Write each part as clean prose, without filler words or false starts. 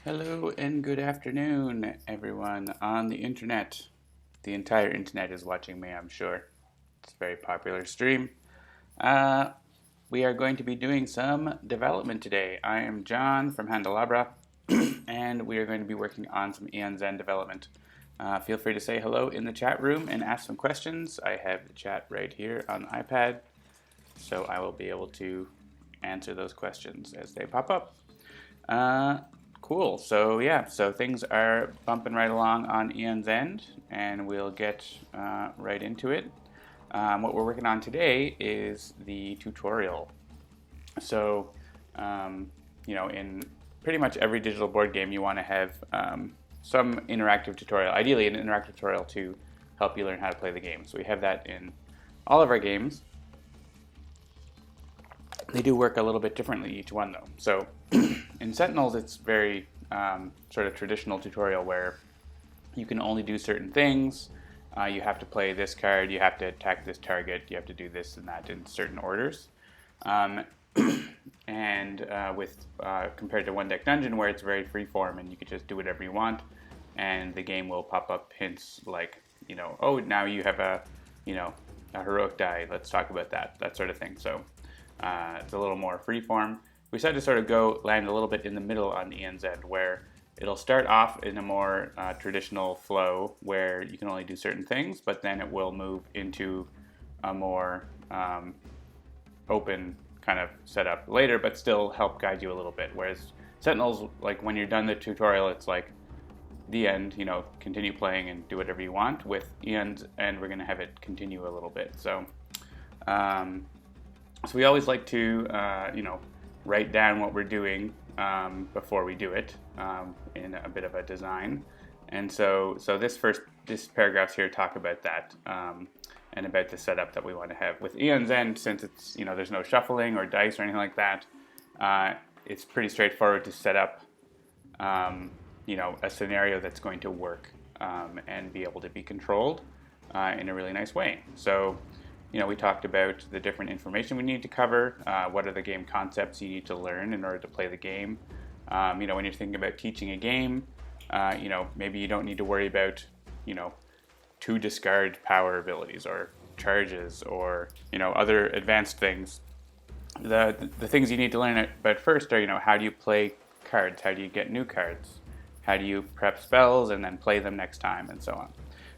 Hello and good afternoon, everyone on the internet. The entire internet is watching me, I'm sure. It's a very popular stream. Uh, we are going to be doing some development today. I am John from Handelabra, and we are going to be working on some Aeon Zen development. Feel free to say hello in the chat room and ask some questions. I have the chat right here on the iPad, so I will be able to answer those questions as they pop up. Cool. So things are bumping right along on Ian's end, and we'll get right into it. What we're working on today is the tutorial. So, in pretty much every digital board game, you want to have some interactive tutorial, ideally an interactive tutorial to help you learn how to play the game. So we have that in all of our games. They do work a little bit differently, each one, though. So in Sentinels, it's very sort of traditional tutorial where you can only do certain things. You have to play this card, you have to attack this target, you have to do this and that in certain orders. Compared to One Deck Dungeon, where it's very freeform and you can just do whatever you want, and the game will pop up hints like, oh, now you have a heroic die. Let's talk about that sort of thing. So it's a little more freeform. We decided to sort of land a little bit in the middle on Ian's end, where it'll start off in a more traditional flow where you can only do certain things, but then it will move into a more open kind of setup later, but still help guide you a little bit. Whereas Sentinels, like when you're done the tutorial, it's like the end, continue playing and do whatever you want. With Ian's end, we're going to have it continue a little bit. So we always like to, write down what we're doing before we do it in a bit of a design. And so this paragraphs here talk about that and about the setup that we want to have. With Aeon's End, since it's, there's no shuffling or dice or anything like that, it's pretty straightforward to set up, a scenario that's going to work and be able to be controlled in a really nice way. So, we talked about the different information we need to cover. What are the game concepts you need to learn in order to play the game? When you're thinking about teaching a game, maybe you don't need to worry about, 2 discard power abilities or charges or, other advanced things. The things you need to learn about first are, how do you play cards? How do you get new cards? How do you prep spells and then play them next time, and so on.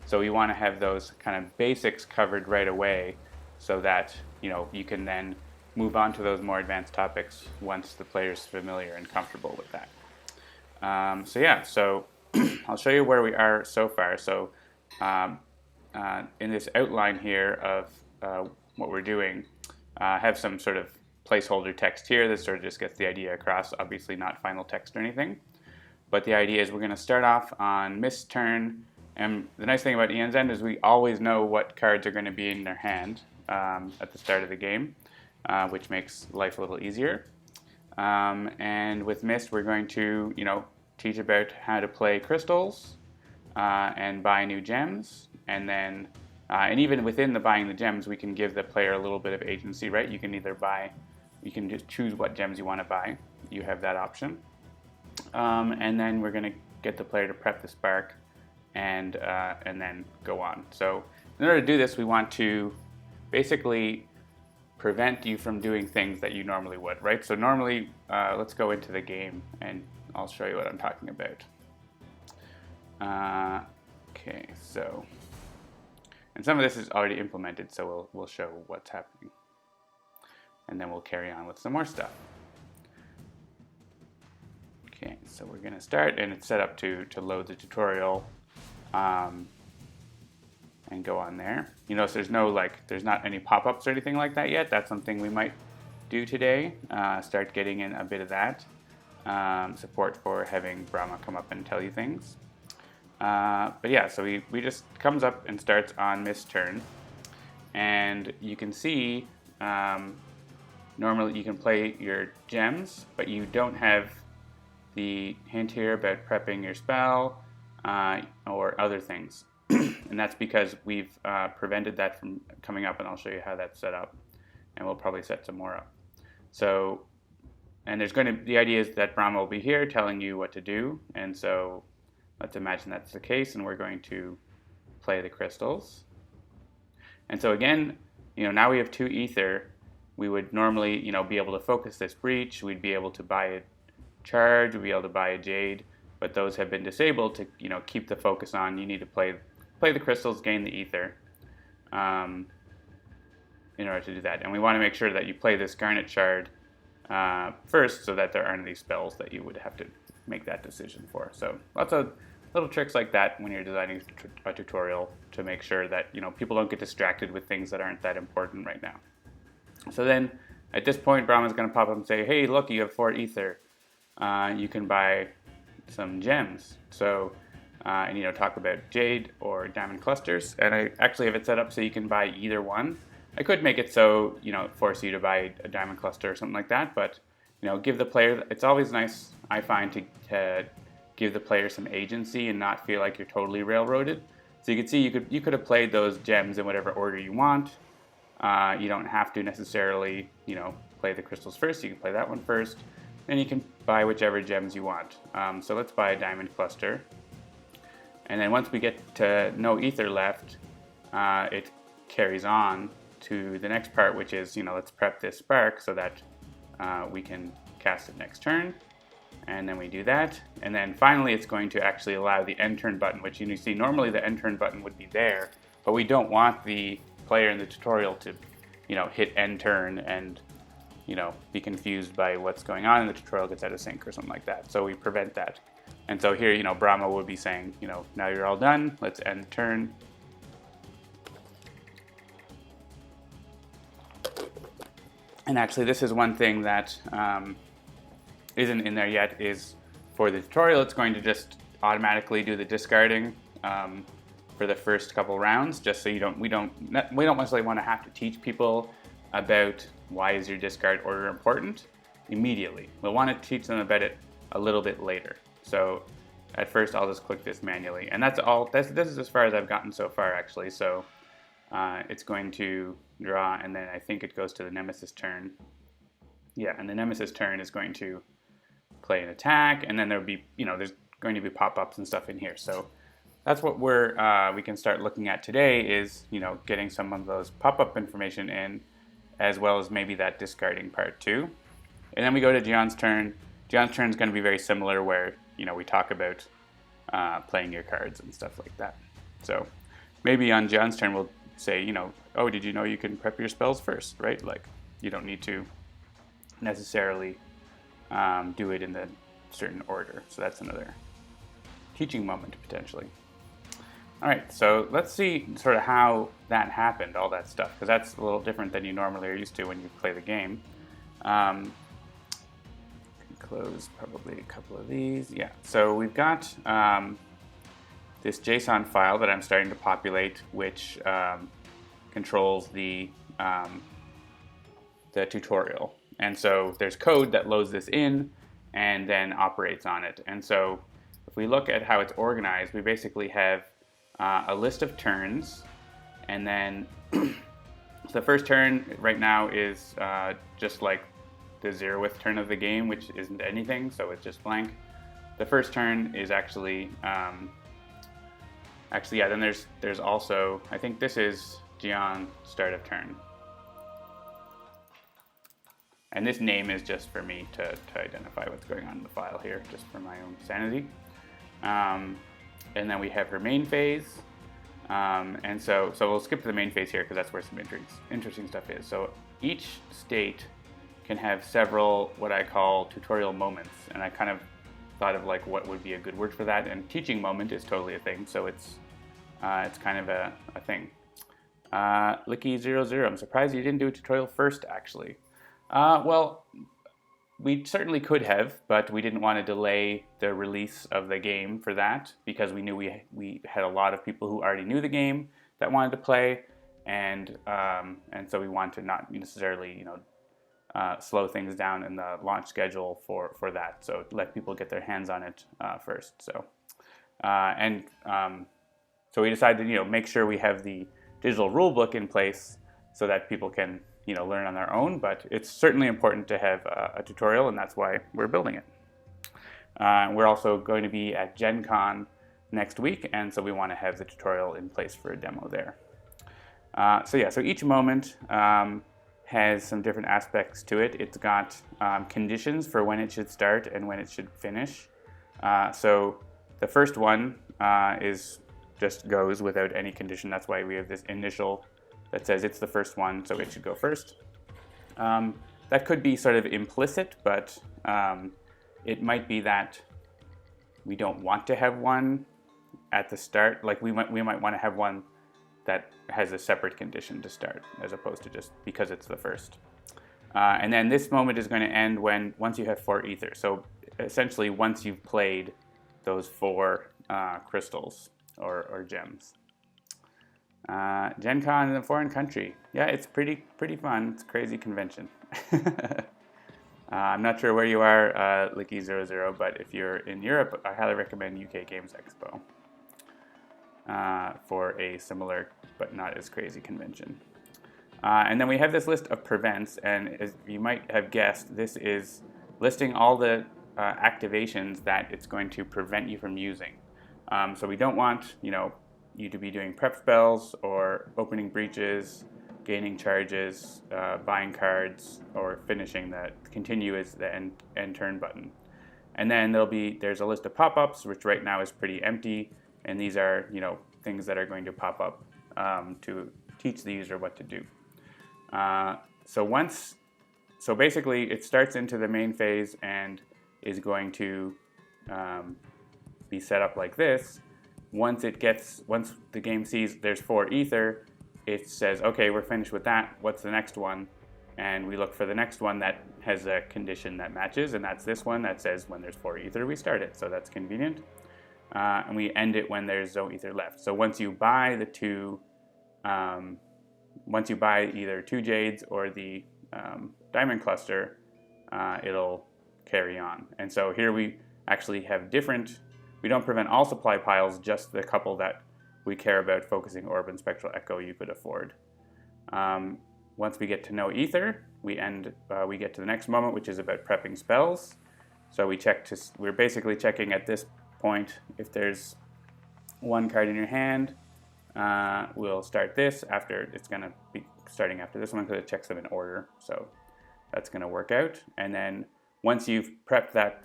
So we want to have those kind of basics covered right away so that, you can then move on to those more advanced topics once the player's familiar and comfortable with that. So I'll show you where we are so far. So in this outline here of what we're doing, I have some sort of placeholder text here that sort of just gets the idea across, obviously not final text or anything. But the idea is we're going to start off on Mist's turn. And the nice thing about Aeon's End is we always know what cards are going to be in their hand at the start of the game, which makes life a little easier. And with Mist, we're going to, teach about how to play crystals and buy new gems. And then, and even within the buying the gems, we can give the player a little bit of agency, right? You can you can just choose what gems you want to buy. You have that option. And then we're going to get the player to prep the spark and then go on. So in order to do this, we want to basically prevent you from doing things that you normally would, right? So normally, let's go into the game and I'll show you what I'm talking about. Okay, so, and some of this is already implemented, so we'll show what's happening. And then we'll carry on with some more stuff. Okay, so we're going to start, and it's set up to load the tutorial and go on there. So there's not any pop-ups or anything like that yet. That's something we might do today. Start getting in a bit of that. Support for having Brahma come up and tell you things. But yeah, so we just comes up and starts on Mist's turn. And you can see, normally you can play your gems, but you don't have the hint here about prepping your spell or other things. And that's because we've prevented that from coming up, and I'll show you how that's set up. And we'll probably set some more up. So and the idea is that Brahma will be here telling you what to do, and so let's imagine that's the case, and we're going to play the crystals. And so again, now we have 2 ether. We would normally, be able to focus this breach. We'd be able to buy a charge. We'd be able to buy a jade, but those have been disabled to, keep the focus on. You need to play the crystals, gain the ether, in order to do that. And we want to make sure that you play this garnet shard first, so that there aren't any spells that you would have to make that decision for. So lots of little tricks like that when you're designing a tutorial to make sure that people don't get distracted with things that aren't that important right now. So then at this point, Brahma's going to pop up and say, hey, look, you have 4 ether. You can buy some gems. So and talk about jade or diamond clusters. And I actually have it set up so you can buy either one. I could make it so force you to buy a diamond cluster or something like that, but give the player. It's always nice, I find, to give the player some agency and not feel like you're totally railroaded. So you can see you could have played those gems in whatever order you want. You don't have to necessarily play the crystals first. You can play that one first, and you can buy whichever gems you want. So let's buy a diamond cluster, and then once we get to no ether left, it carries on to the next part, which is let's prep this spark so that we can cast it next turn. And then we do that, and then finally it's going to actually allow the end turn button, which you see normally the end turn button would be there, but we don't want the player in the tutorial to hit end turn and be confused by what's going on and the tutorial gets out of sync or something like that. So we prevent that. And so here Brahma would be saying now you're all done, let's end turn. And actually this is one thing that isn't in there yet, is for the tutorial it's going to just automatically do the discarding for the first couple rounds, just so we don't necessarily want to have to teach people about why is your discard order important immediately. We'll want to teach them about it a little bit later. So at first I'll just click this manually, and that's all. This is as far as I've gotten so far, actually. So it's going to draw, and then I think it goes to the Nemesis turn. Yeah, and the Nemesis turn is going to play an attack, and then there'll be there's going to be pop-ups and stuff in here. So that's what we can start looking at today, is getting some of those pop-up information in, as well as maybe that discarding part too. And then we go to John's turn. John's turn is going to be very similar, where we talk about playing your cards and stuff like that. So maybe on John's turn we'll say, oh, did you know you can prep your spells first, right? Like you don't need to necessarily do it in the certain order. So that's another teaching moment potentially. All right, so let's see sort of how that happened, all that stuff, because that's a little different than you normally are used to when you play the game. Close probably a couple of these. Yeah, so we've got this JSON file that I'm starting to populate, which controls the tutorial. And so there's code that loads this in and then operates on it. And so if we look at how it's organized, we basically have a list of turns, and then the first turn right now is just like the 0th turn of the game, which isn't anything, so it's just blank. The first turn is actually yeah, then there's also, I think this is Gian start of turn. And this name is just for me to identify what's going on in the file here, just for my own sanity. And then we have her main phase. And so we'll skip to the main phase here, because that's where some interesting stuff is. So each state can have several what I call tutorial moments. And I kind of thought of like what would be a good word for that. And teaching moment is totally a thing. So it's kind of a thing. Licky00, I'm surprised you didn't do a tutorial first, actually. Well, we certainly could have, but we didn't want to delay the release of the game for that, because we knew we had a lot of people who already knew the game that wanted to play, and so we wanted to not necessarily slow things down in the launch schedule for that. So let people get their hands on it first. So so we decided to make sure we have the digital rule book in place so that people can learn on their own, but it's certainly important to have a tutorial, and that's why we're building it. We're also going to be at Gen Con next week, and so we want to have the tutorial in place for a demo there. So each moment has some different aspects to it. It's got conditions for when it should start and when it should finish. So the first one just goes without any condition. That's why we have this initial that says it's the first one, so it should go first. That could be sort of implicit, but it might be that we don't want to have one at the start. Like we might want to have one that has a separate condition to start, as opposed to just because it's the first. And then this moment is going to end once you have 4 ether. So essentially, once you've played those 4 crystals or gems. Gen Con in a foreign country. Yeah, it's pretty fun. It's a crazy convention. I'm not sure where you are, Licky00, but if you're in Europe, I highly recommend UK Games Expo for a similar but not as crazy convention. And then we have this list of prevents, and as you might have guessed, this is listing all the activations that it's going to prevent you from using. So we don't want you to be doing prep spells or opening breaches, gaining charges, buying cards, or finishing the continue as the end turn button. And then there's a list of pop-ups, which right now is pretty empty, and these are things that are going to pop up to teach the user what to do. So basically it starts into the main phase and is going to be set up like this. Once the game sees there's 4 ether, it says, okay, we're finished with that. What's the next one? And we look for the next one that has a condition that matches, and that's this one that says when there's 4 ether, we start it. So that's convenient. And we end it when there's no ether left. So once you buy either 2 jades or the diamond cluster, it'll carry on. And so here we actually have we don't prevent all supply piles, just the couple that we care about, focusing orb and spectral echo you could afford. Once we get to no ether, we get to the next moment, which is about prepping spells. So we're basically checking at this point if there's 1 card in your hand. We'll start this after. It's going to be starting after this one because it checks them in order. So that's going to work out. And then once you've prepped that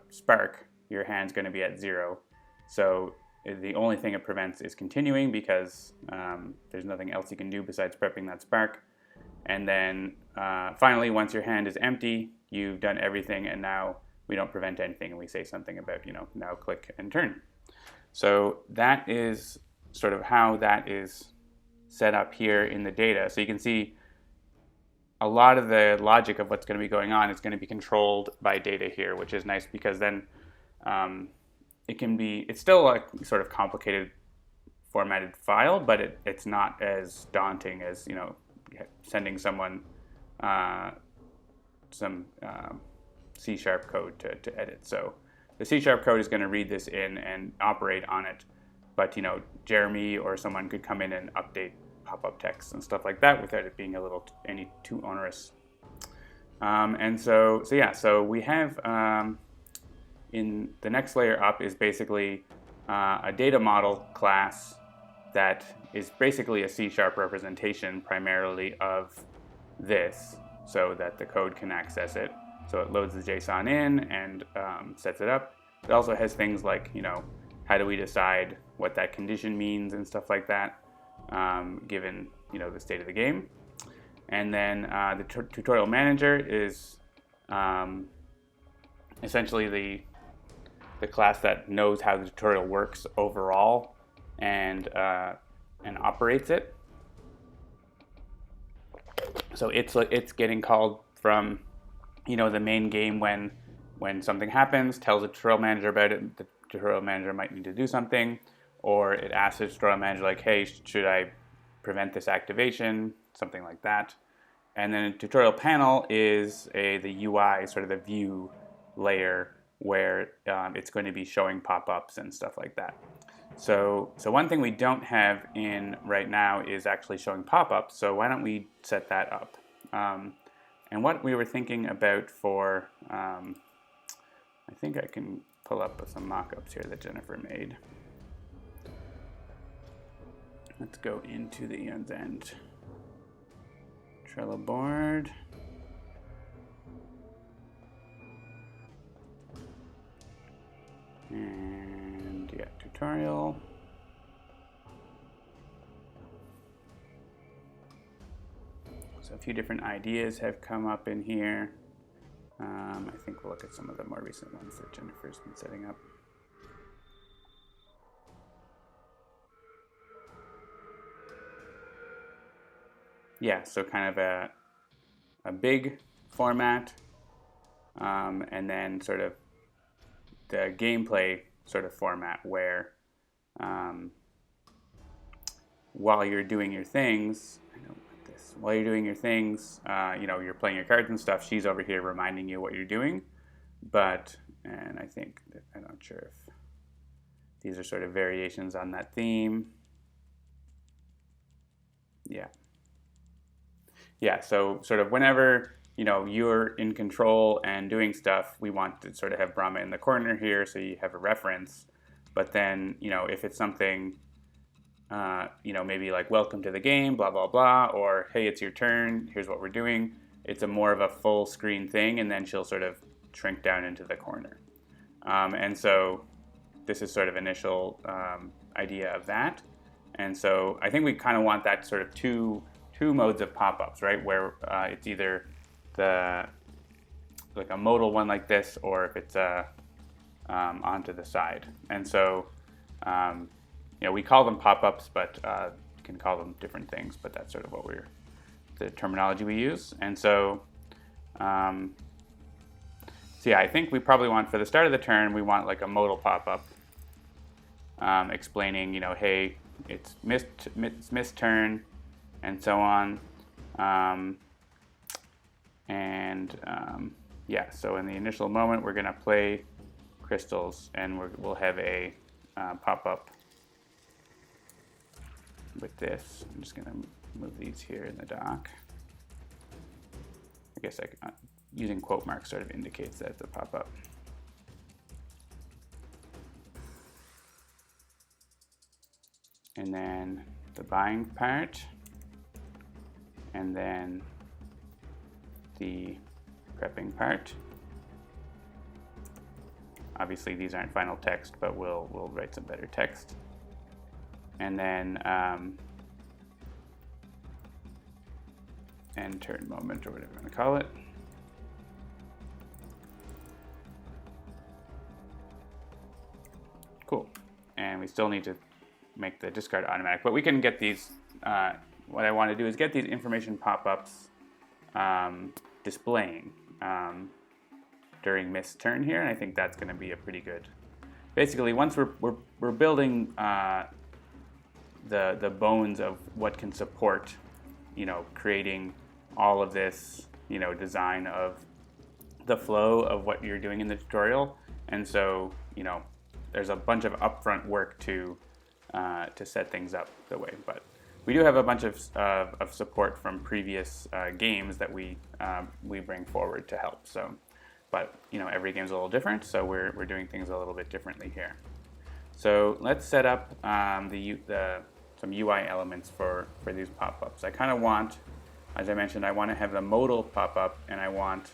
spark, your hand's going to be at 0. So the only thing it prevents is continuing, because there's nothing else you can do besides prepping that spark. And then finally, once your hand is empty, you've done everything, and now we don't prevent anything, and we say something about, now click and turn. So that is sort of how that is set up here in the data. So you can see a lot of the logic of what's going to be going on is going to be controlled by data here, which is nice, because then it's still a sort of complicated formatted file, but it's not as daunting as sending someone some C# code to edit. So the C# code is going to read this in and operate on it, but Jeremy or someone could come in and update pop-up text and stuff like that without it being any too onerous. And so we have in the next layer up is basically a data model class that is basically a C# representation primarily of this, so that the code can access it. So it loads the JSON in and sets it up. It also has things like, how do we decide what that condition means and stuff like that, given the state of the game. And then the tutorial manager is essentially the class that knows how the tutorial works overall and operates it. So it's getting called from the main game when something happens, tells the tutorial manager about it. The tutorial manager might need to do something, or it asks the tutorial manager like, hey, should I prevent this activation, something like that. And then a tutorial panel is the UI, sort of the view layer, where it's going to be showing pop-ups and stuff like that. So one thing we don't have in right now is actually showing pop-ups, so why don't we set that up? And what we were thinking about for, I think I can pull up some mock-ups here that Jennifer made. Let's go into the Aeon's End Trello board. And yeah, tutorial. So a few different ideas have come up in here. I think we'll look at some of the more recent ones that Jennifer's been setting up. Yeah, so kind of a big format, and then sort of the gameplay sort of format where while you're doing your things, while you're doing your things, you're playing your cards and stuff, she's over here reminding you what you're doing. But, and I think, I'm not sure if these are sort of variations on that theme. Yeah. Yeah, so sort of whenever, you're in control and doing stuff, we want to sort of have Brahma in the corner here so you have a reference. But then, if it's something, maybe like welcome to the game, blah, blah, blah, or hey, it's your turn, here's what we're doing. It's a more of a full screen thing, and then she'll sort of shrink down into the corner. And so this is sort of initial idea of that. And so I think we kind of want that sort of two modes of pop-ups, right? Where it's either like a modal one like this, or if it's onto the side. And so we call them pop-ups, but you can call them different things. But that's sort of the terminology we use. And so, yeah, I think we probably want, for the start of the turn, we want like a modal pop-up explaining, hey, it's missed turn, and so on. Yeah, so in the initial moment, we're going to play crystals, and we'll have a pop-up with this. I'm just going to move these here in the dock. I guess using quote marks sort of indicates that it's a pop-up. And then the buying part, and then the prepping part. Obviously these aren't final text, but we'll write some better text. And then end turn moment, or whatever you want to call it. Cool. And we still need to make the discard automatic, but we can get these. What I want to do is get these information pop-ups displaying during missed turn here, and I think that's going to be a pretty good. Basically, once we're building the bones of what can support, creating all of this, design of the flow of what you're doing in the tutorial, and so there's a bunch of upfront work to set things up the way, but we do have a bunch of support from previous games that we bring forward to help. So, but every game's a little different, so we're doing things a little bit differently here. So let's set up some UI elements for these pop-ups. I kind of want, as I mentioned, I want to have the modal pop-up, and I want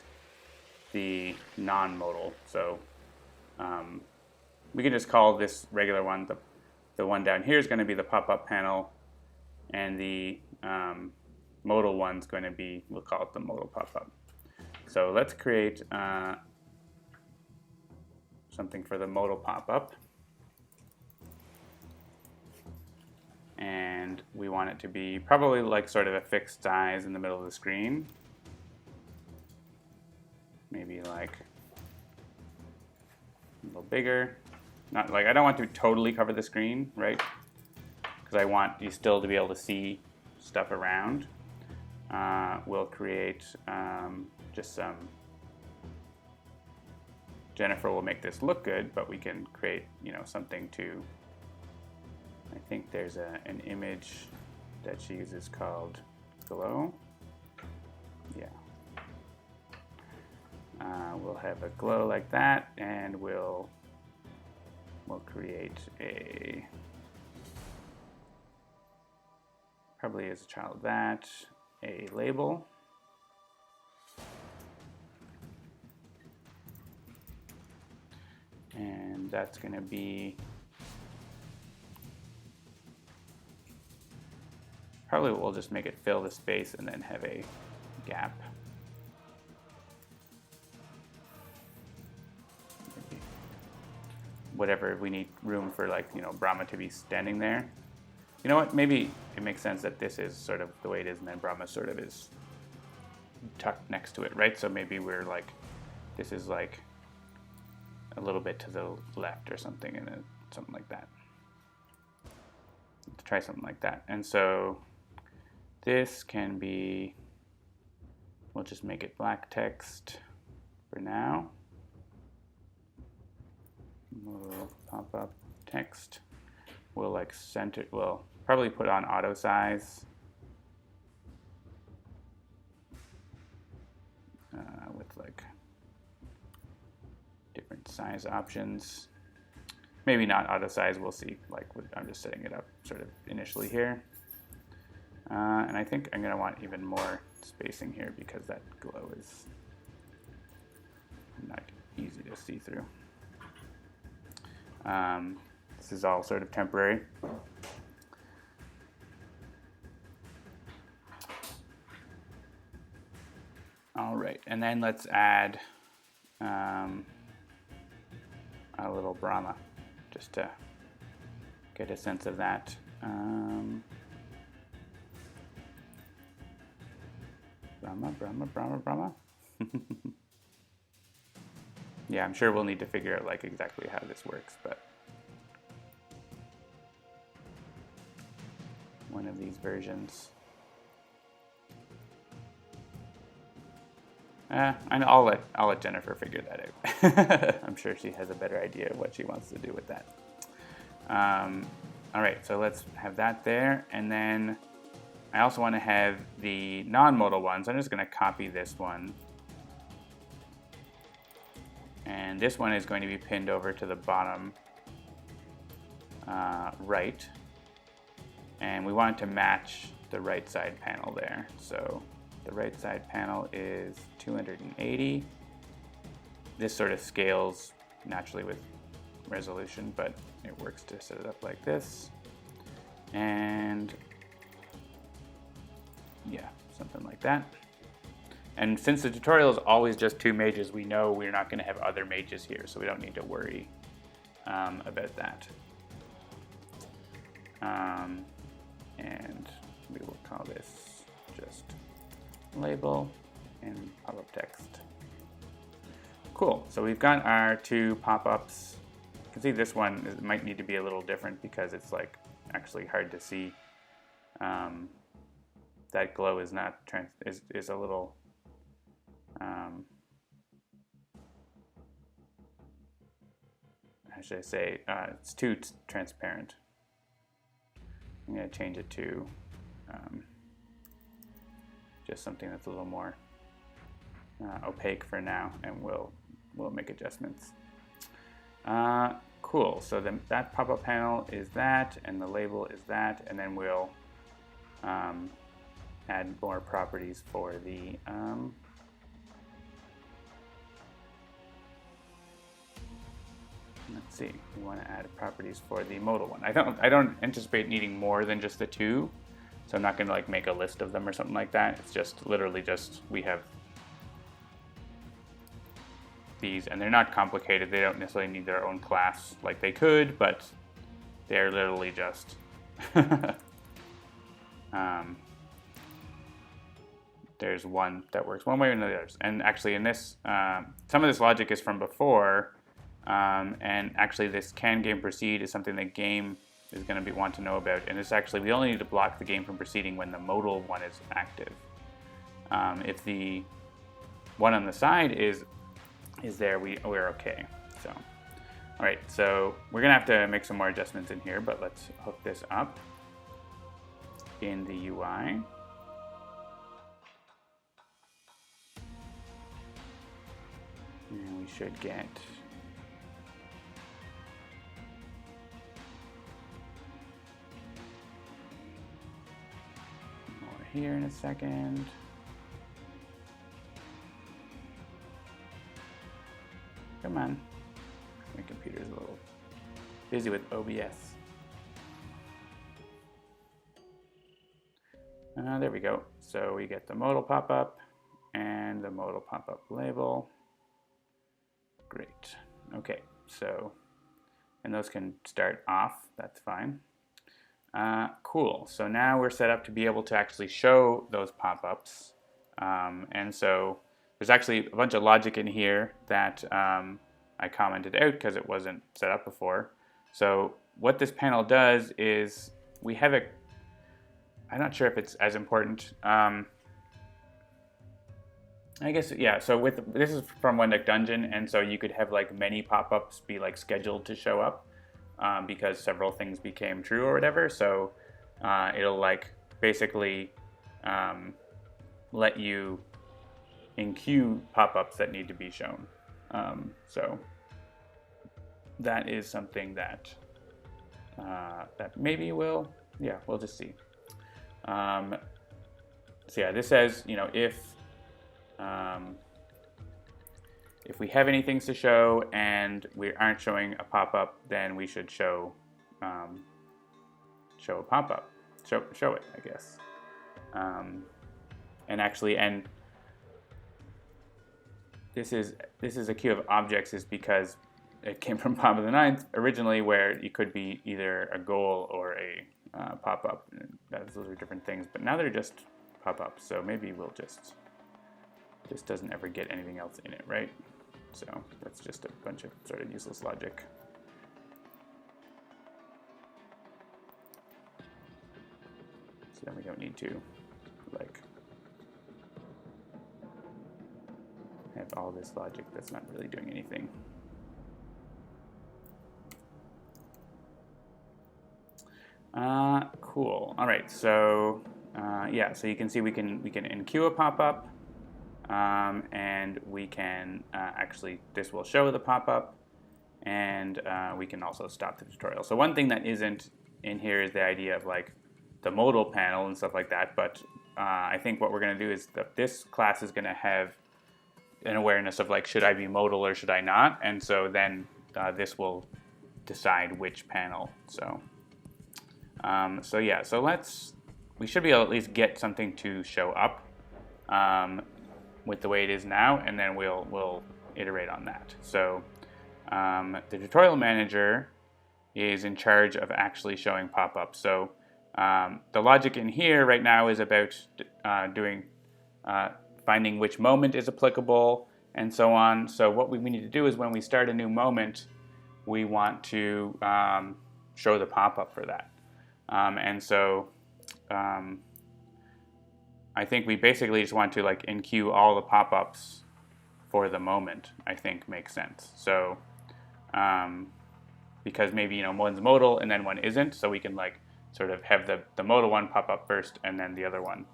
the non-modal. So we can just call this regular one, the one down here is going to be the pop-up panel, and the modal one's going to be, we'll call it the modal pop-up. So let's create something for the modal pop-up. And we want it to be probably like sort of a fixed size in the middle of the screen. Maybe like a little bigger. Not like, I don't want to totally cover the screen, right? Because I want you still to be able to see stuff around. We'll create just some. Jennifer will make this look good, but we can create, something to I think there's an image that she uses called glow. Yeah. We'll have a glow like that, and we'll create a, probably as a child of that, a label. And that's going to be probably we'll just make it fill the space and then have a gap. Maybe whatever we need room for, like, you know, Brahma to be standing there. You know what? Maybe it makes sense that this is sort of the way it is, and then Brahma sort of is tucked next to it, right? So maybe we're like, this is like a little bit to the left or something, and something like that. Let's try something like that. And so this can be, we'll just make it black text for now. We'll pop up text. We'll like center, we'll probably put on auto size. With like different size options. Maybe not auto size, we'll see. Like, I'm just setting it up sort of initially here. And I think I'm gonna want even more spacing here because that glow is not easy to see through. This is all sort of temporary. All right, and then let's add a little Brahma, just to get a sense of that. Brahma. Yeah, I'm sure we'll need to figure out like exactly how this works, but one of these versions. I'll let Jennifer figure that out. I'm sure she has a better idea of what she wants to do with that. All right, so let's have that there, and then I also want to have the non-modal ones. I'm just going to copy this one, and this one is going to be pinned over to the bottom right, and we want it to match the right side panel there. So the right side panel is 280. This sort of scales naturally with resolution, but it works to set it up like this. And yeah, something like that. And since the tutorial is always just 2 mages, we know we're not going to have other mages here, so we don't need to worry about that. And we will call this just label and pop-up text. Cool, so we've got our 2 pop-ups. You can see this one might need to be a little different because it's like actually hard to see. That glow is not is a little how should I say, it's too transparent. I'm going to change it to just something that's a little more opaque for now, and we'll make adjustments. Cool, so then that pop-up panel is that, and the label is that, and then we'll add more properties for the let's see, we want to add properties for the modal one. I don't anticipate needing more than just the 2, so I'm not going to like make a list of them or something like that. It's just literally just we have these, and they're not complicated. They don't necessarily need their own class like they could, but they're literally just there's one that works one way and the others. And actually in this, some of this logic is from before, and actually this can game proceed is something that game is going to want to know about. And it's actually, we only need to block the game from proceeding when the modal one is active. If the one on the side is there, we're okay. So All right, so we're gonna have to make some more adjustments in here, but let's hook this up in the UI. And we should get more here in a second. Come on. My computer's a little busy with OBS. There we go. So we get the modal pop-up and the modal pop-up label. Great. Okay, so, and those can start off, that's fine. Cool, so now we're set up to be able to actually show those pop-ups. And so there's actually a bunch of logic in here that I commented out because it wasn't set up before. So what this panel does is we have a, I'm not sure if it's as important. I guess, yeah, so this is from One Deck Dungeon, and so you could have like many pop-ups be like scheduled to show up because several things became true or whatever. So it'll like basically let you in-queue pop-ups that need to be shown. So that is something that that maybe will, yeah, we'll just see. So yeah, this says, you know, if we have any things to show and we aren't showing a pop-up, then we should show show a pop-up, show it, I guess. And actually, and this is a queue of objects is because it came from Pop of the Ninth originally, where it could be either a goal or a pop-up. Those are different things, but now they're just pop-ups. So maybe we'll just, this doesn't ever get anything else in it, right? So that's just a bunch of sort of useless logic. So then we don't need to like have all this logic that's not really doing anything. Cool. All right. So yeah. So you can see we can in-queue a pop-up, and we can actually, this will show the pop-up, and we can also stop the tutorial. So one thing that isn't in here is the idea of like the modal panel and stuff like that. But I think what we're going to do is that this class is going to have an awareness of like, should I be modal or should I not? And so then this will decide which panel. So so yeah, so we should be able to at least get something to show up with the way it is now, and then we'll iterate on that. So the tutorial manager is in charge of actually showing pop-ups. So the logic in here right now is about finding which moment is applicable and so on. So what we need to do is when we start a new moment, we want to show the pop-up for that. And so I think we basically just want to like in-queue all the pop-ups for the moment, I think makes sense. So because maybe, you know, one's modal and then one isn't, so we can like sort of have the modal one pop up first and then the other one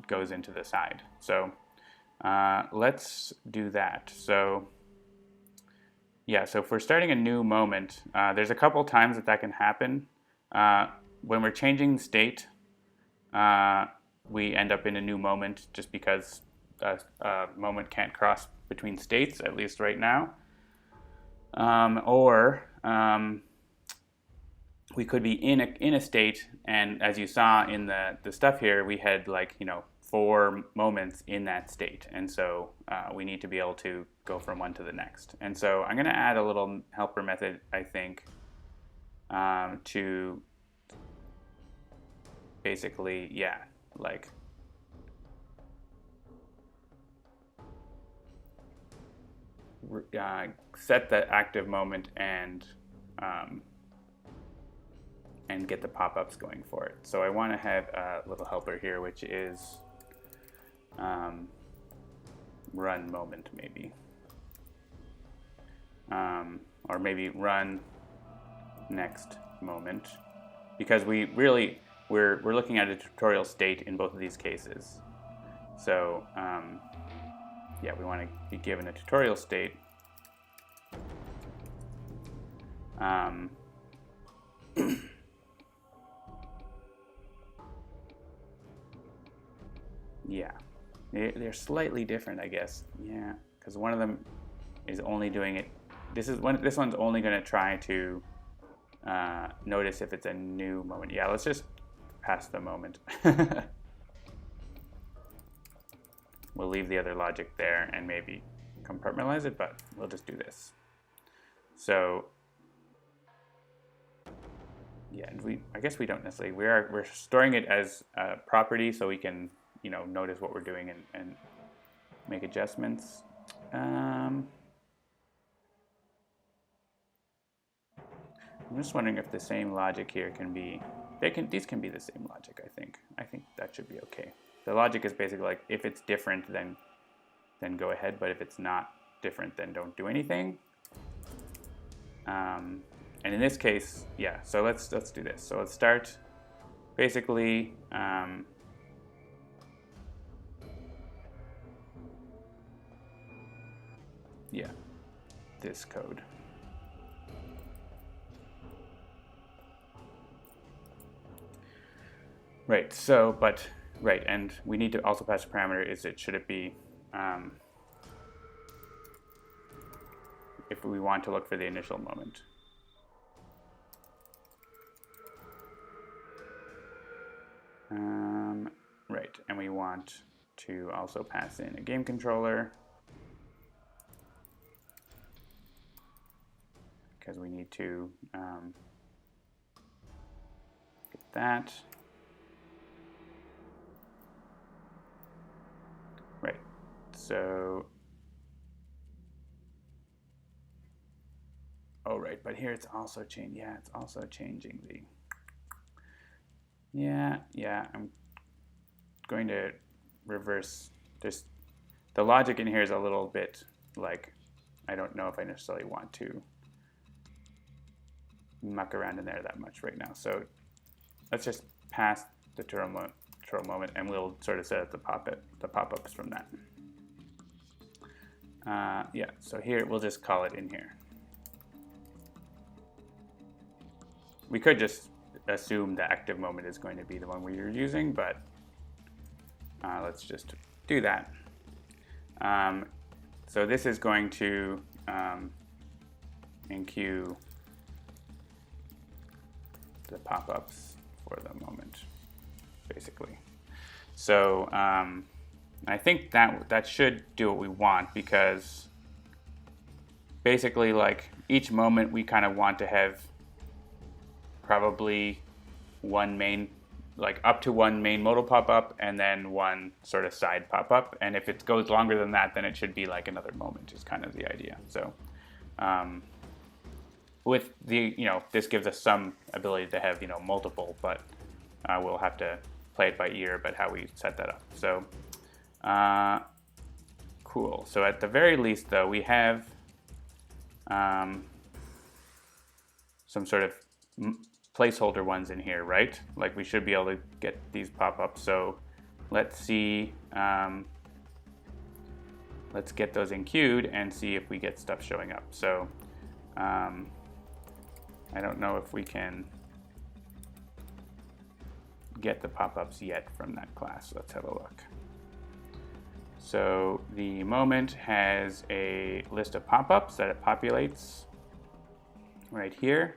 goes into the side. So let's do that. So yeah, so if we're starting a new moment, there's a couple times that can happen. When we're changing state, we end up in a new moment just because a moment can't cross between states, at least right now. Or we could be in a state, and as you saw in the stuff here, we had like, you know, 4 moments in that state, and so we need to be able to go from one to the next. And so I'm going to add a little helper method, I think, to basically, yeah, like set the active moment and get the pop-ups going for it. So I want to have a little helper here, which is run moment maybe. or maybe run next moment, because we're looking at a tutorial state in both of these cases. So yeah, we want to be given a tutorial state. Yeah, they're slightly different, I guess. Yeah, because one of them is only doing it. This one's only going to try to notice if it's a new moment. Yeah, let's just pass the moment. We'll leave the other logic there and maybe compartmentalize it, but we'll just do this. So yeah, I guess we don't necessarily. We're storing it as a property so we can notice what we're doing and make adjustments. I'm just wondering if the same logic here can be. These can be the same logic. I think that should be okay. The logic is basically like, if it's different, then go ahead. But if it's not different, then don't do anything. And in this case, yeah. So let's do this. So let's start. Basically, yeah, this code. Right. So, right, and we need to also pass a parameter. Should it be if we want to look for the initial moment? Right, and we want to also pass in a game controller because we need to get that. Right, so, oh right, but here it's also changing. Yeah, it's also changing the. Yeah, I'm going to reverse this. The logic in here is a little bit like, I don't know if I necessarily want to muck around in there that much right now. So let's just pass the tutorial moment, and we'll sort of set up the pop-ups from that. Yeah, so here we'll just call it in here. We could just assume the active moment is going to be the one we're using, but let's just do that. So this is going to enqueue the pop-ups for the moment, basically. So I think that should do what we want, because basically, like, each moment we kind of want to have probably one main, like up to one main modal pop-up and then one sort of side pop-up. And if it goes longer than that, then it should be like another moment, is kind of the idea. So with the, this gives us some ability to have, multiple, but we'll have to play it by ear about how we set that up. So cool. So at the very least, though, we have some sort of placeholder ones in here, right? Like, we should be able to get these pop-ups. So let's see, let's get those enqueued and see if we get stuff showing up. So I don't know if we can get the pop-ups yet from that class. Let's have a look. So the moment has a list of pop-ups that it populates right here.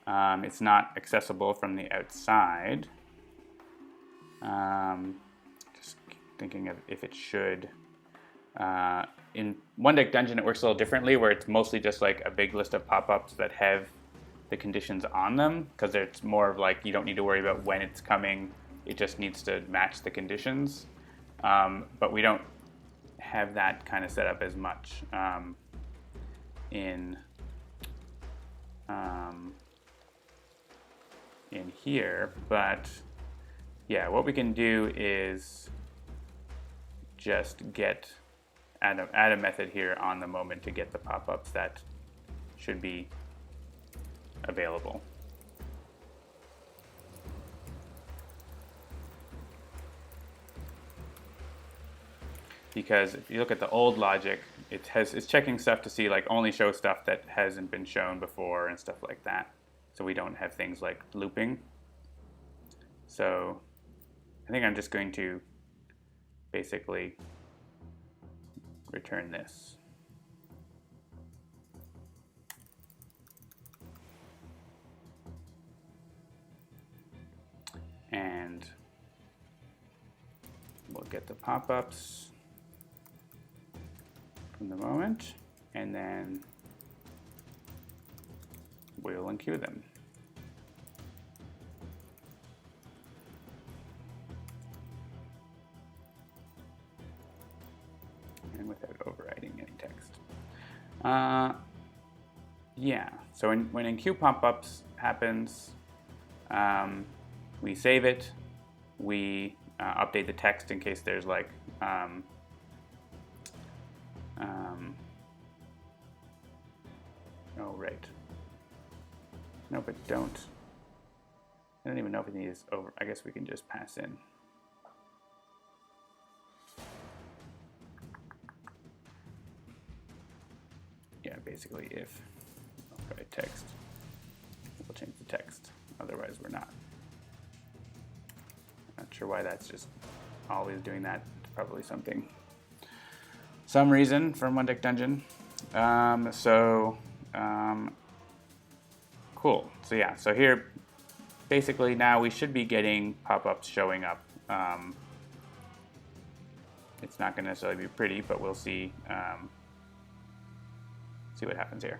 It's not accessible from the outside. Just thinking of if it should. In One Deck Dungeon, it works a little differently, where it's mostly just like a big list of pop-ups that have the conditions on them, because it's more of like, you don't need to worry about when it's coming. It just needs to match the conditions. But we don't have that kind of set up as much in here. But yeah, what we can do is just add a method here on the moment to get the pop-ups that should be available. Because if you look at the old logic, it's checking stuff to see like only show stuff that hasn't been shown before and stuff like that. So we don't have things like looping. So I think I'm just going to basically return this. And we'll get the pop-ups from the moment, and then we'll enqueue them. And without overriding any text. Yeah, so when enqueue pop-ups happens, we save it, we update the text in case there's like oh right, no, but I don't even know if it needs over. I guess we can just pass in. Yeah, basically if override text, we'll change the text, otherwise we're not. Not sure why that's just always doing that. Probably some reason from One Deck Dungeon. Cool. So yeah, so here basically now we should be getting pop-ups showing up. It's not going to necessarily be pretty, but we'll see what happens here.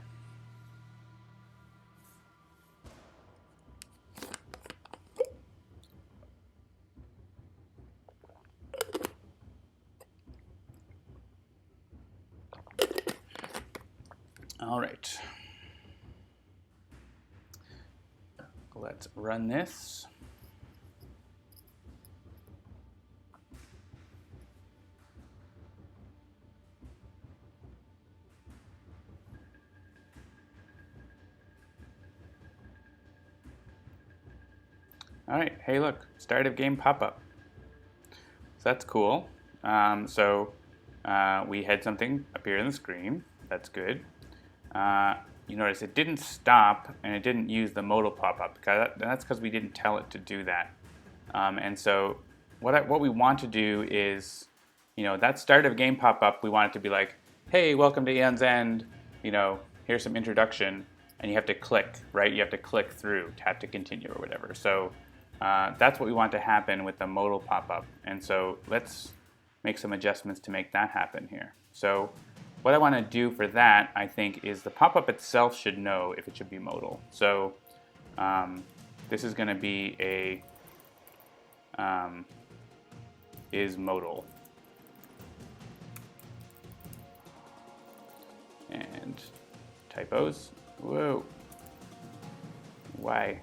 All right. Let's run this. All right, hey look, start of game pop-up. So that's cool. We had something appear on the screen. That's good. You notice it didn't stop and it didn't use the modal pop-up. That's because we didn't tell it to do that. And so what we want to do is, that start of game pop-up, we want it to be like, hey, welcome to Aeon's End. Here's some introduction, and you have to click, right? You have to click through, tap to continue or whatever. So that's what we want to happen with the modal pop-up. And so let's make some adjustments to make that happen here. So what I want to do for that, I think, is the pop-up itself should know if it should be modal. So this is going to be a is modal. And typos. Whoa. Why?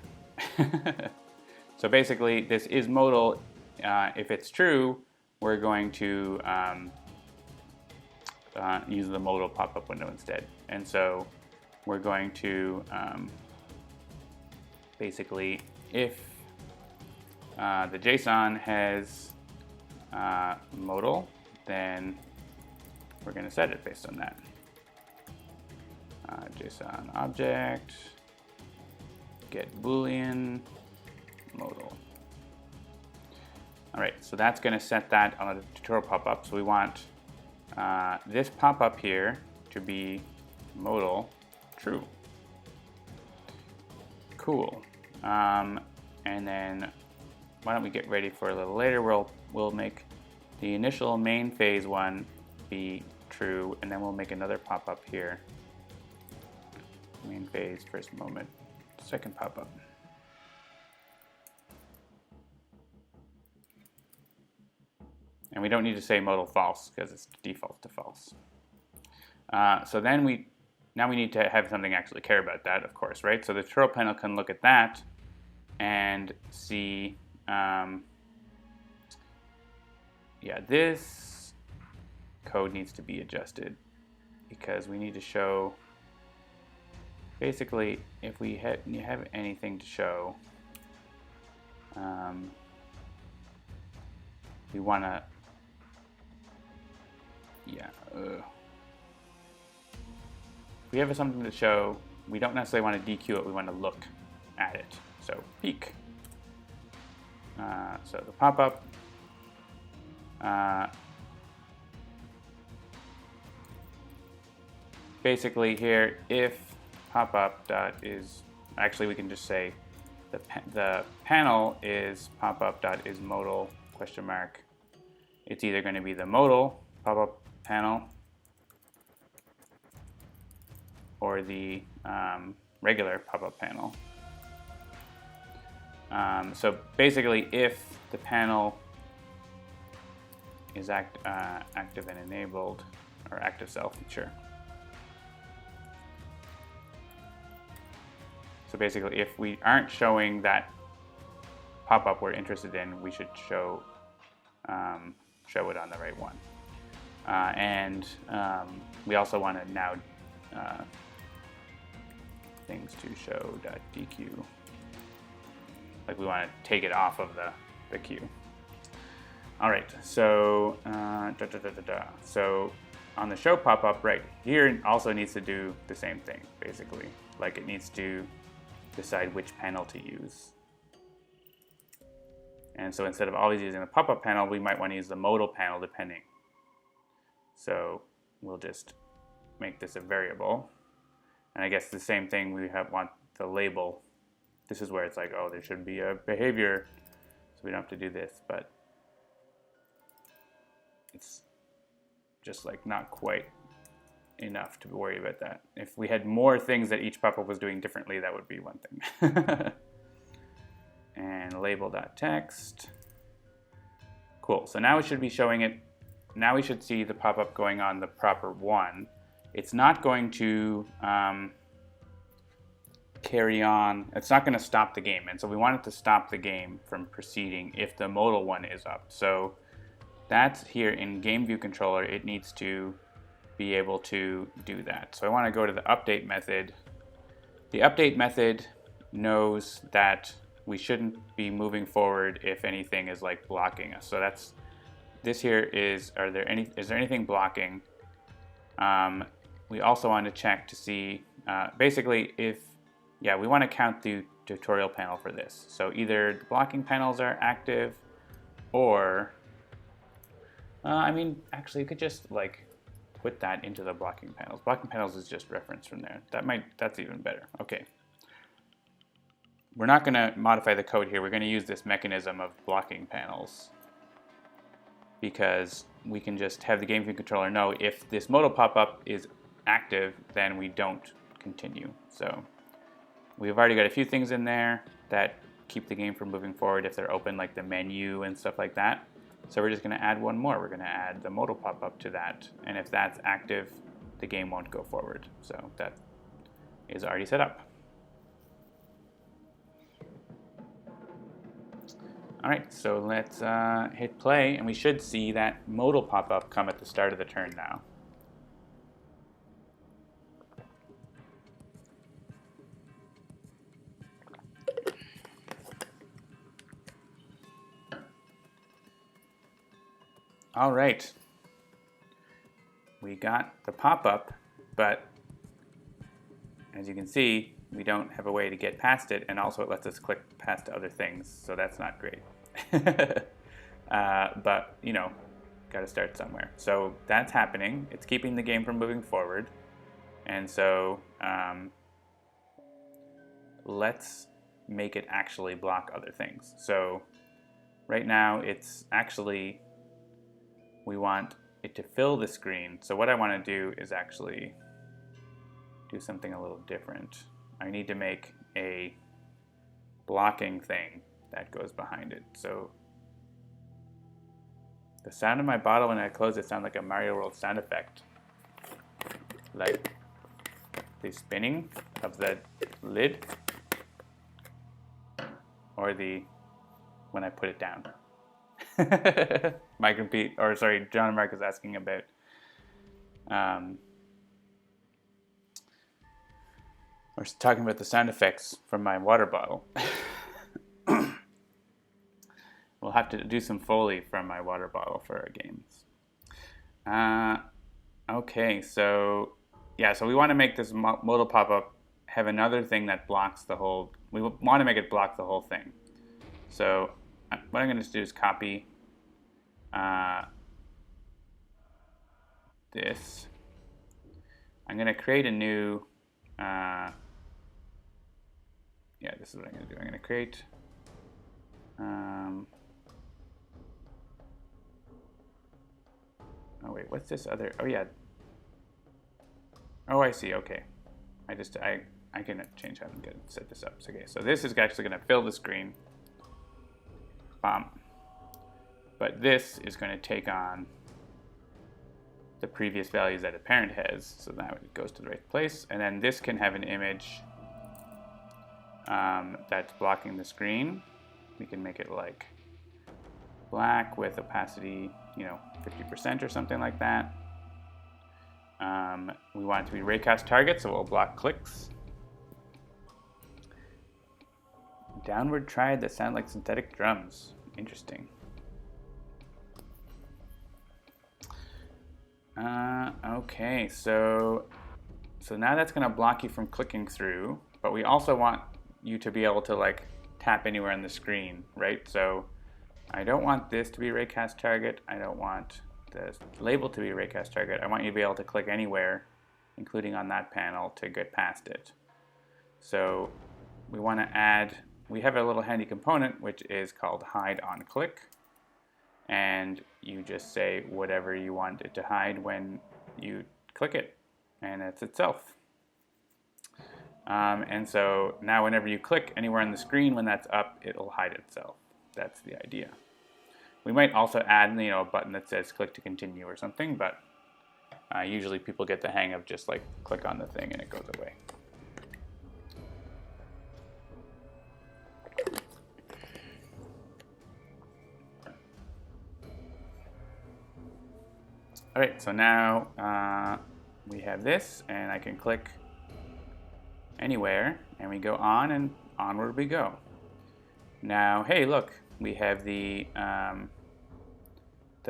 So basically, this is modal. If it's true, we're going to use the modal pop-up window instead. And so we're going to basically, if the JSON has modal, then we're going to set it based on that. JSON object, get boolean, modal. All right, so that's going to set that on the tutorial pop-up. So we want this pop-up here to be modal true. Cool. And then why don't we get ready for a little later? We'll make the initial main phase one be true, and then we'll make another pop-up here. Main phase, first moment, second pop-up. And we don't need to say modal false because it's default to false. So then now we need to have something actually care about that, of course, right? So the tutorial panel can look at that and see, yeah, this code needs to be adjusted because we need to show basically, if we have anything to show, we want to, if we have something to show, we don't necessarily want to DQ it, we want to look at it. So peek. So the pop-up, basically here, if pop-up dot is, actually we can just say the panel is pop-up dot is modal question mark. It's either going to be the modal pop-up panel or the regular pop-up panel. So basically, if the panel is active and enabled, or active cell feature. So basically, if we aren't showing that pop-up we're interested in, we should show it on the right one. We also want to now things to show.dq. Like we want to take it off of the queue. All right, so so on the show pop-up right here, it also needs to do the same thing, basically. Like it needs to decide which panel to use. And so instead of always using the pop-up panel, we might want to use the modal panel depending. So we'll just make this a variable. And I guess the same thing, we want the label. This is where it's like, oh, there should be a behavior, so we don't have to do this, but it's just like not quite enough to worry about that. If we had more things that each pop-up was doing differently, that would be one thing. And label.text. Cool, so now it should be showing it. Now we should see the pop-up going on the proper one. It's not going to carry on, it's not going to stop the game. And so we want it to stop the game from proceeding if the modal one is up. So that's here in game view controller, it needs to be able to do that. So I want to go to the update method. The update method knows that we shouldn't be moving forward if anything is like blocking us. So that's, this here is, is there anything blocking? We also want to check to see, basically if, we want to count the tutorial panel for this. So either the blocking panels are active or, I mean, actually you could just like put that into the blocking panels. Blocking panels is just referenced from there. That's even better. Okay. We're not going to modify the code here. We're going to use this mechanism of blocking panels because we can just have the game view controller know if this modal pop-up is active, then we don't continue. So we've already got a few things in there that keep the game from moving forward if they're open, like the menu and stuff like that. So we're just going to add one more. We're going to add the modal pop-up to that. And if that's active, the game won't go forward. So that is already set up. All right, so let's hit play, and we should see that modal pop-up come at the start of the turn now. All right, we got the pop-up, but as you can see, we don't have a way to get past it, and also it lets us click past other things, so that's not great. But, you know, got to start somewhere. So that's happening. It's keeping the game from moving forward. And so let's make it actually block other things. So right now it's actually, we want it to fill the screen. So what I want to do is actually do something a little different. I need to make a blocking thing that goes behind it. So the sound of my bottle when I close it sounds like a Mario World sound effect. Like the spinning of the lid or the when I put it down. John and Mark is asking about We're talking about the sound effects from my water bottle. We'll have to do some Foley from my water bottle for our games. Okay, so yeah, so we want to make this modal pop-up have another thing that blocks the whole. We want to make it block the whole thing. So what I'm going to do is copy this. I'm going to create a new. Yeah, this is what I'm going to do. I'm going to create. Oh wait, what's this other? Oh yeah. Oh, I see. Okay, I can change how I'm going to set this up. So, okay, so this is actually going to fill the screen. But this is going to take on the previous values that a parent has, so now it goes to the right place. And then this can have an image that's blocking the screen. We can make it like black with opacity, 50% or something like that. We want it to be raycast target, so we'll block clicks. Downward triad that sound like synthetic drums. Interesting. Okay, so now that's going to block you from clicking through, but we also want you to be able to like tap anywhere on the screen, right? So I don't want this to be raycast target. I don't want the label to be raycast target. I want you to be able to click anywhere, including on that panel, to get past it. So we want to add, we have a little handy component which is called hide on click, and you just say whatever you want it to hide when you click it, and it's itself. And so now whenever you click anywhere on the screen, when that's up, it'll hide itself. That's the idea. We might also add, a button that says click to continue or something, but usually people get the hang of just like click on the thing and it goes away. All right, so now we have this, and I can click anywhere, and we go on, and onward we go. Now, hey, look, we have the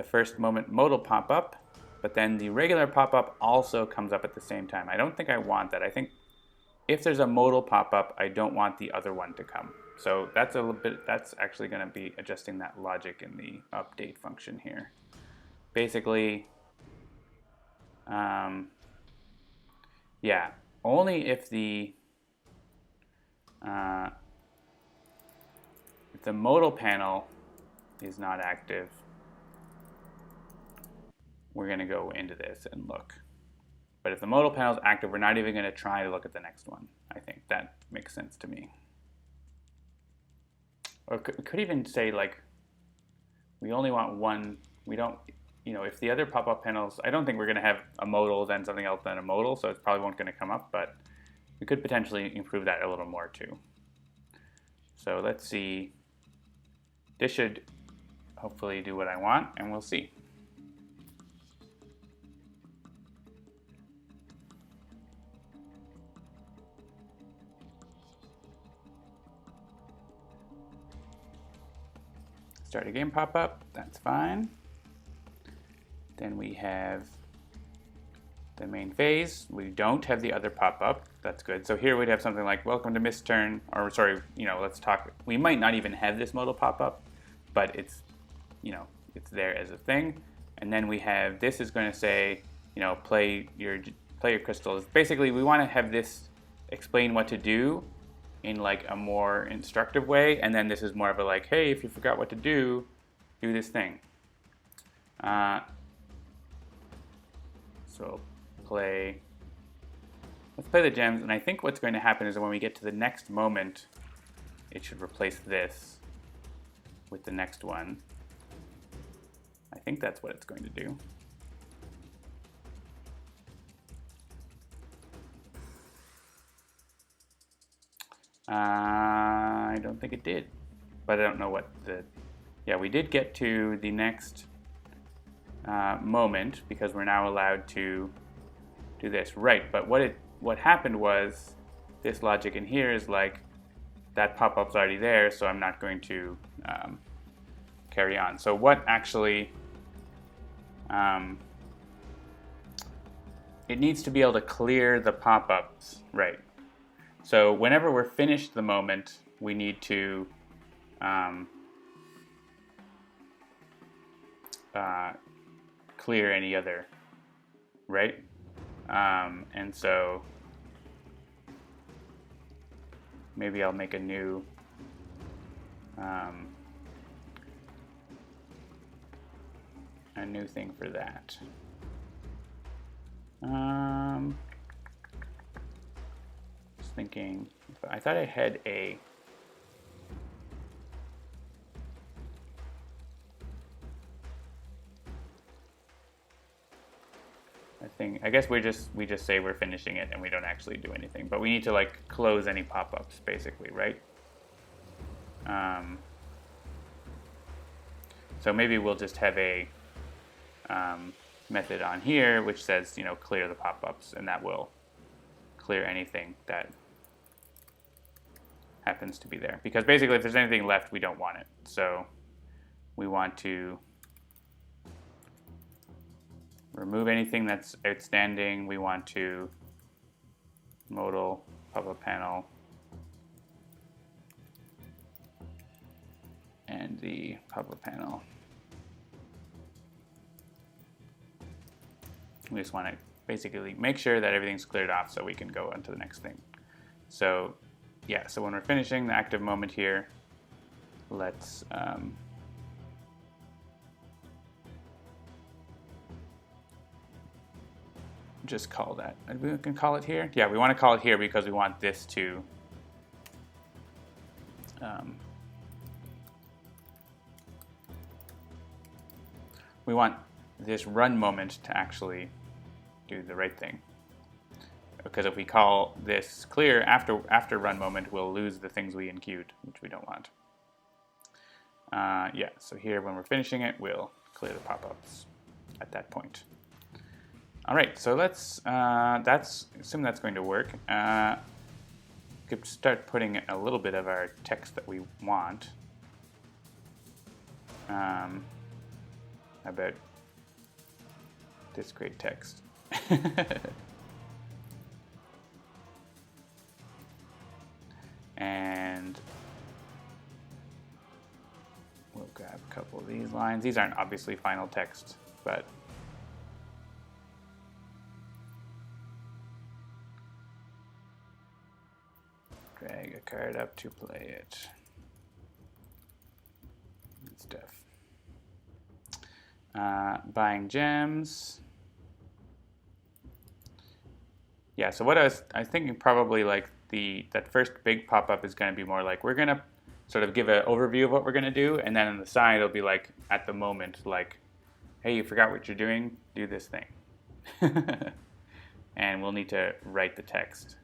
first moment modal pop-up, but then the regular pop-up also comes up at the same time. I don't think I want that. I think if there's a modal pop-up, I don't want the other one to come. So that's a little bit. That's actually going to be adjusting that logic in the update function here. Basically, yeah, only if the modal panel is not active, we're going to go into this and look. But if the modal panel is active, we're not even going to try to look at the next one. I think that makes sense to me. Or we could even say, like, we only want one. We don't, if the other pop-up panels, I don't think we're going to have a modal, then something else, then a modal, so it's probably won't going to come up, but we could potentially improve that a little more too. So let's see. This should hopefully do what I want, and we'll see. Start a game pop-up, that's fine. Then we have the main phase. We don't have the other pop-up, that's good. So here we'd have something like, welcome to Miss Turn, or sorry, let's talk. We might not even have this modal pop-up, but it's, it's there as a thing. And then we have, this is going to say, play your crystals. Basically, we want to have this explain what to do in like a more instructive way, and then this is more of a like, hey, if you forgot what to do this thing. So let's play the gems, and I think what's going to happen is that when we get to the next moment, it should replace this with the next one. I think that's what it's going to do. I don't think it did, but I don't know what yeah, we did get to the next moment because we're now allowed to do this. Right, but what happened was this logic in here is like, that pop-up's already there, so I'm not going to carry on. So what actually, it needs to be able to clear the pop-ups, right? So whenever we're finished the moment, we need to clear any other, right? And so maybe I'll make a new thing for that. Just thinking, I thought I had a thing. I guess we just say we're finishing it and we don't actually do anything, but we need to like close any pop-ups basically, right? So maybe we'll just have a method on here which says, you know, clear the pop-ups, and that will clear anything that happens to be there. Because basically if there's anything left, we don't want it. So we want to remove anything that's outstanding. We want to modal pop-up panel and the pop-up panel. We just want to basically make sure that everything's cleared off so we can go on to the next thing. So yeah, so when we're finishing the active moment here, let's just call that. We can call it here. Yeah, we want to call it here because we want this to we want this run moment to actually do the right thing. Because if we call this clear after run moment, we'll lose the things we enqueued, which we don't want. Yeah, so here when we're finishing it, we'll clear the pop-ups at that point. All right, so let's assume that's going to work. Could start putting a little bit of our text that we want. About this great text. And we'll grab a couple of these lines. These aren't obviously final text, but drag a card up to play it. Good stuff. Buying gems. Yeah, so what I was thinking probably like that first big pop-up is going to be more like we're going to sort of give an overview of what we're going to do, and then on the side it'll be like at the moment like, hey, you forgot what you're doing, do this thing. And we'll need to write the text.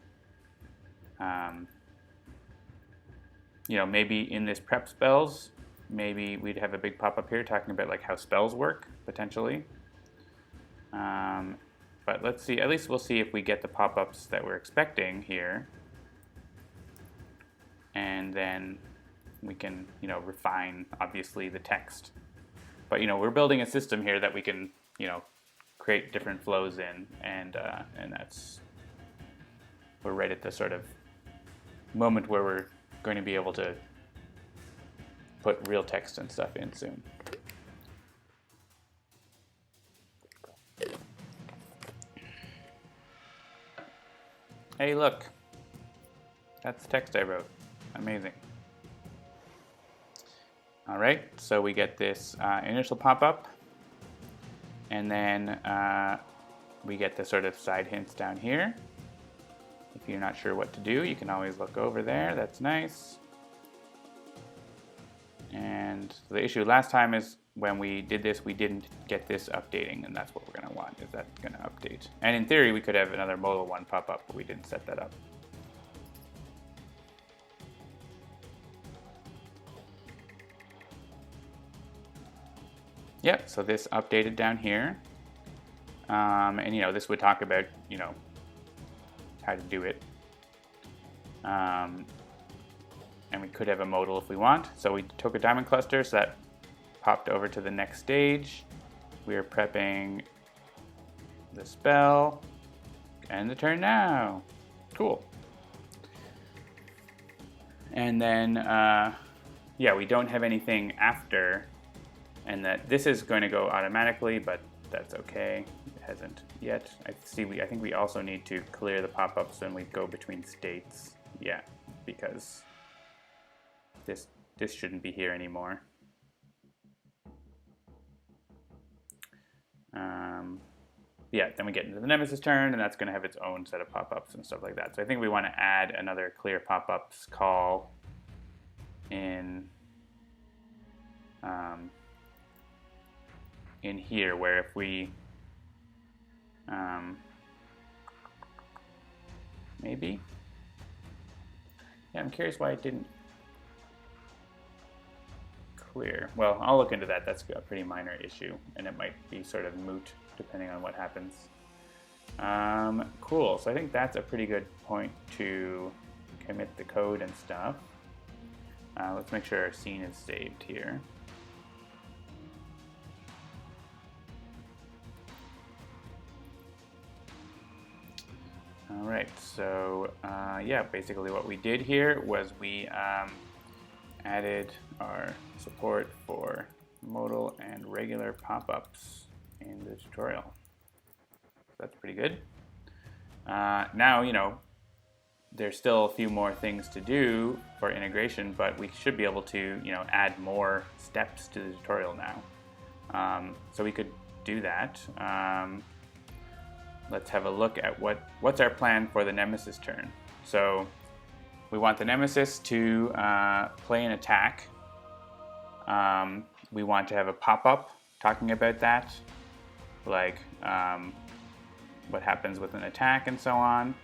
You know, maybe in this prep spells, maybe we'd have a big pop-up here talking about like how spells work, potentially. But let's see, at least we'll see if we get the pop-ups that we're expecting here. And then we can, you know, refine, obviously, the text. But, you know, we're building a system here that we can, you know, create different flows in. And we're right at the sort of moment where we're going to be able to put real text and stuff in soon. Hey, look, that's the text I wrote. Amazing. All right, so we get this initial pop-up, and then we get the sort of side hints down here. If you're not sure what to do, you can always look over there. That's nice. And the issue last time is when we did this, we didn't get this updating, and that's what we're going to want, is that going to update. And in theory, we could have another modal one pop up, but we didn't set that up. Yep, so this updated down here. And, you know, this would talk about, you know, how to do it. And we could have a modal if we want. So we took a diamond cluster, so that popped over to the next stage. We are prepping the spell, and the turn now. Cool. And then, yeah, we don't have anything after, and that this is going to go automatically, but that's okay. It hasn't yet. I think we also need to clear the pop-ups when we go between states. Yeah, because this shouldn't be here anymore. Yeah, then we get into the Nemesis turn, and that's going to have its own set of pop-ups and stuff like that. So I think we want to add another clear pop-ups call in here, where if we maybe, yeah, I'm curious why it didn't clear. Well, I'll look into that. That's a pretty minor issue, and it might be sort of moot depending on what happens. Cool, so I think that's a pretty good point to commit the code and stuff. Let's make sure our scene is saved here. All right, so yeah, basically what we did here was we added our support for modal and regular pop-ups in the tutorial. That's pretty good. Now, you know, there's still a few more things to do for integration, but we should be able to, you know, add more steps to the tutorial now. So we could do that. Let's have a look at what's our plan for the Nemesis turn. So we want the Nemesis to play an attack. We want to have a pop-up talking about that, like what happens with an attack and so on.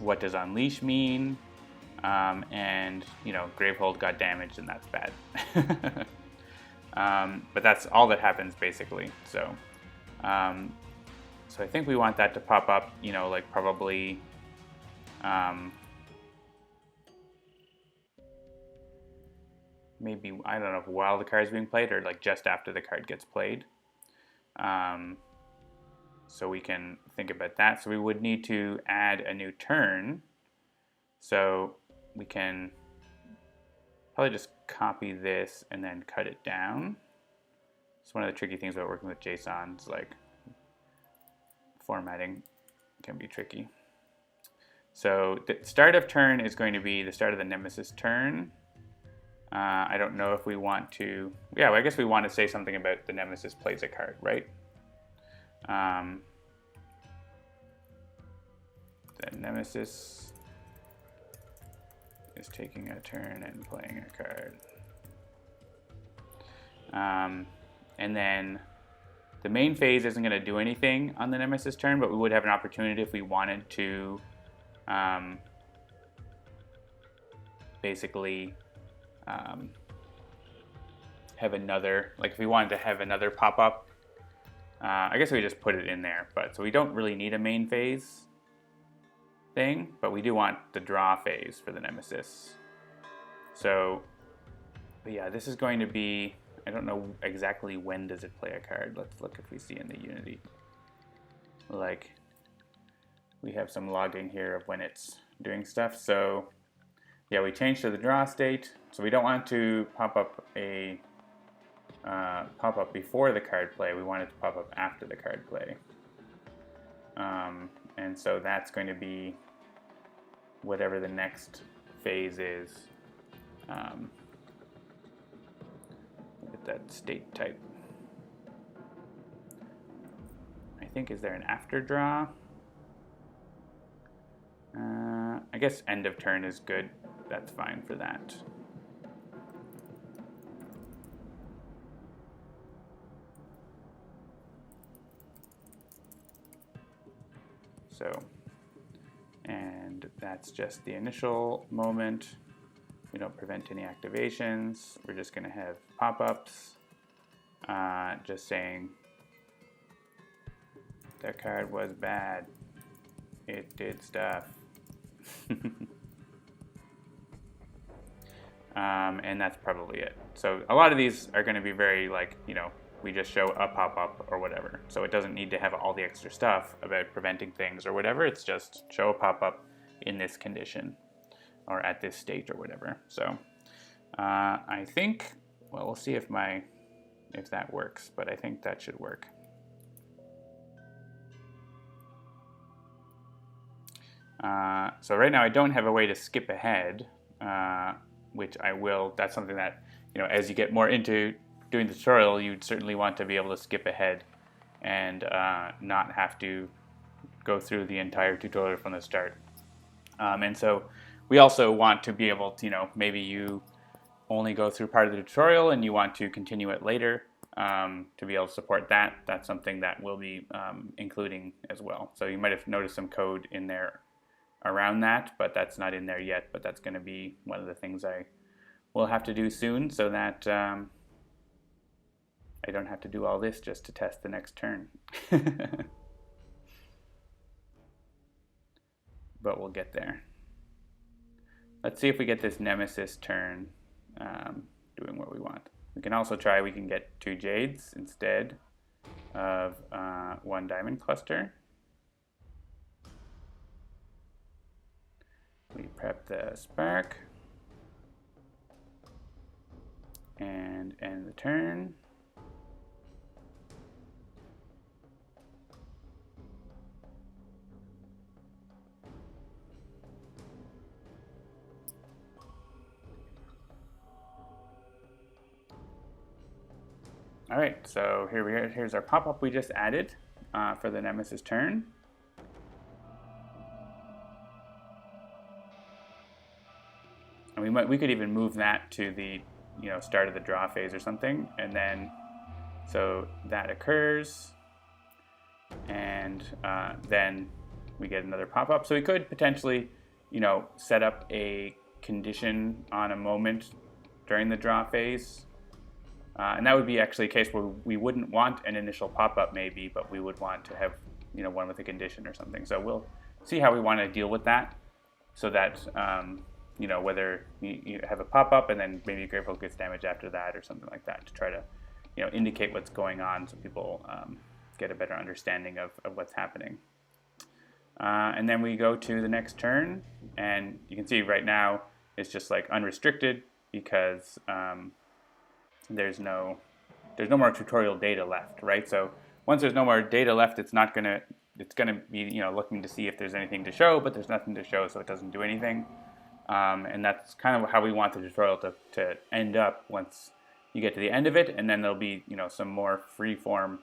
What does unleash mean? And, you know, Gravehold got damaged and that's bad. But that's all that happens basically. So, so I think we want that to pop up, you know, like probably maybe, I don't know, if while the card is being played or like just after the card gets played. So we can think about that. So we would need to add a new turn. So we can probably just copy this and then cut it down. It's one of the tricky things about working with JSON. It's like formatting can be tricky. So the start of turn is going to be the start of the Nemesis turn. I don't know if we want to, yeah, well, I guess we want to say something about the Nemesis plays a card, right? The Nemesis is taking a turn and playing a card. And then the main phase isn't going to do anything on the Nemesis turn, but we would have an opportunity if we wanted to basically have another, like if we wanted to have another pop-up, I guess we just put it in there. But so we don't really need a main phase thing, but we do want the draw phase for the Nemesis. So, but yeah, this is going to be, I don't know exactly when does it play a card. Let's look if we see in the Unity. Like, we have some logging here of when it's doing stuff. So, yeah, we changed to the draw state. So we don't want to pop up a pop-up before the card play. We want it to pop up after the card play. And so that's going to be whatever the next phase is with that state type. I think, is there an after draw? I guess end of turn is good. That's fine for that. So, and that's just the initial moment. We don't prevent any activations. We're just going to have pop-ups, just saying that card was bad. It did stuff. And that's probably it. So a lot of these are going to be very like, we just show a pop-up or whatever. So it doesn't need to have all the extra stuff about preventing things or whatever. It's just show a pop-up in this condition or at this state or whatever. So I think, well, we'll see if that works, but I think that should work. So right now I don't have a way to skip ahead, which I will. That's something that, as you get more into doing the tutorial, you'd certainly want to be able to skip ahead and not have to go through the entire tutorial from the start. And so we also want to be able to, maybe you only go through part of the tutorial and you want to continue it later to be able to support that. That's something that we'll be including as well. So you might have noticed some code in there around that, but that's not in there yet. But that's going to be one of the things I will have to do soon, so that I don't have to do all this just to test the next turn. But we'll get there. Let's see if we get this Nemesis turn doing what we want. We can also try, we can get 2 Jades instead of 1 Diamond Cluster. We prep the Spark and end the turn. All right, so here we are. Here's our pop-up we just added for the Nemesis turn. And we could even move that to the start of the draw phase or something, and then so that occurs, and then we get another pop-up. So we could potentially set up a condition on a moment during the draw phase. And that would be actually a case where we wouldn't want an initial pop-up maybe, but we would want to have one with a condition or something. So we'll see how we want to deal with that, so that whether you have a pop-up and then maybe Grateful gets damage after that or something like that, to try to indicate what's going on so people get a better understanding of what's happening. And then we go to the next turn, and you can see right now it's just like unrestricted because there's no more tutorial data left, right? So once there's no more data left, it's gonna be looking to see if there's anything to show, but there's nothing to show, so it doesn't do anything. And that's kind of how we want the tutorial to end up once you get to the end of it, and then there'll be some more free-form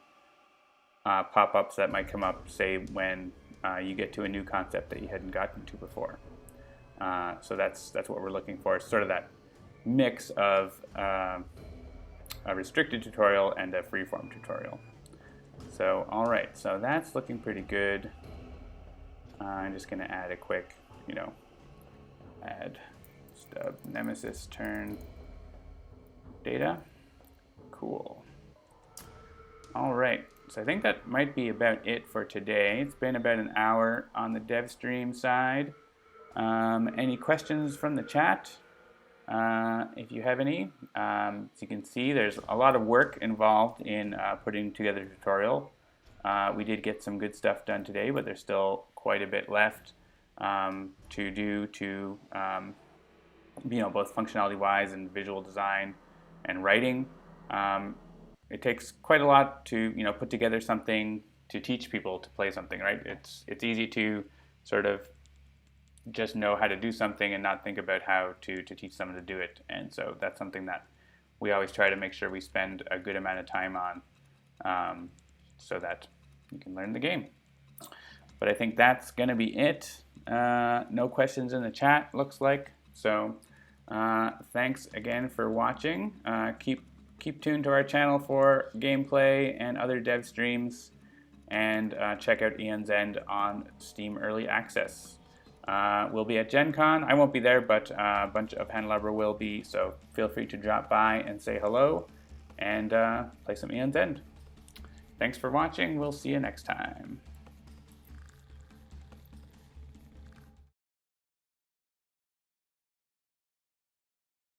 pop-ups that might come up, say when you get to a new concept that you hadn't gotten to before. So that's what we're looking for, sort of that mix of a restricted tutorial and a free-form tutorial. So all right, so that's looking pretty good. I'm just going to add a quick, add stub Nemesis turn data. Cool. All right, so I think that might be about it for today. It's been about an hour on the dev stream side. Any questions from the chat? If you have any, as you can see, there's a lot of work involved in putting together a tutorial. We did get some good stuff done today, but there's still quite a bit left to do to, both functionality-wise and visual design and writing. It takes quite a lot to, put together something to teach people to play something, right? It's easy to sort of just know how to do something and not think about how to teach someone to do it. And so that's something that we always try to make sure we spend a good amount of time on so that you can learn the game. But I think that's going to be it. No questions in the chat, looks like. So thanks again for watching. Keep tuned to our channel for gameplay and other dev streams, and check out Aeon's End on Steam Early Access. We'll be at Gen Con. I won't be there, but a bunch of Handelabra will be, so feel free to drop by and say hello and play some Aeon's End. Thanks for watching. We'll see you next time.